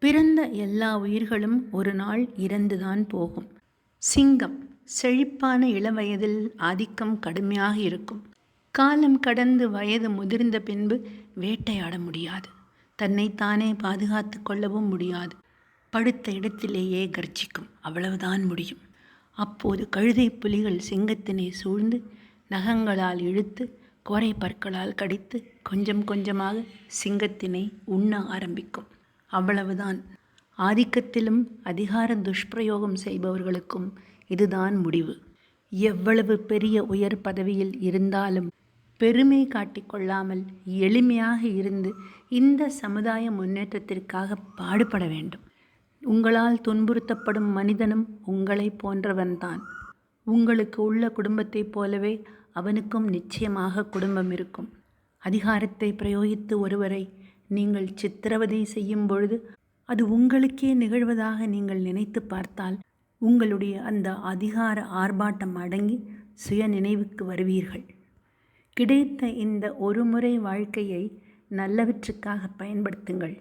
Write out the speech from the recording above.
பிறந்த எல்லா உயிர்களும் ஒரு நாள் இறந்துதான் போகும். சிங்கம் செழிப்பான இளவயதில் ஆதிக்கம் கடுமையாக இருக்கும். காலம் கடந்து வயது முதிர்ந்த பின்பு வேட்டையாட முடியாது. தன்னைத்தானே பாதுகாத்து கொள்ளவும் முடியாது. படுத்த இடத்திலேயே கர்ஜிக்கும், அவ்வளவுதான் முடியும். அப்போது கழுதை புலிகள் சிங்கத்தினை சூழ்ந்து நகங்களால் இழுத்து கோரை பற்களால் கடித்து கொஞ்சம் கொஞ்சமாக சிங்கத்தினை உண்ண ஆரம்பிக்கும். அவ்வளவுதான். ஆதிக்கத்திலும் அதிகார துஷ்பிரயோகம் செய்பவர்களுக்கும் இதுதான் முடிவு. எவ்வளவு பெரிய உயர் பதவியில் இருந்தாலும் பெருமை காட்டிக்கொள்ளாமல் எளிமையாக இருந்து இந்த சமுதாய முன்னேற்றத்திற்காக பாடுபட வேண்டும். உங்களால் துன்புறுத்தப்படும் மனிதனும் உங்களை போன்றவன்தான். உங்களுக்கு உள்ள குடும்பத்தைப் போலவே அவனுக்கும் நிச்சயமாக குடும்பம் இருக்கும். அதிகாரத்தை பிரயோகித்து ஒருவரை நீங்கள் சித்திரவதை செய்யும் பொழுது அது உங்களுக்கே நிகழ்வதாக நீங்கள் நினைத்து பார்த்தால் உங்களுடைய அந்த அதிகார ஆர்ப்பாட்டம் அடங்கி சுய நினைவுக்கு வருவீர்கள். கிடைத்த இந்த ஒரு முறை வாழ்க்கையை நல்லவற்றுக்காக பயன்படுத்துங்கள்.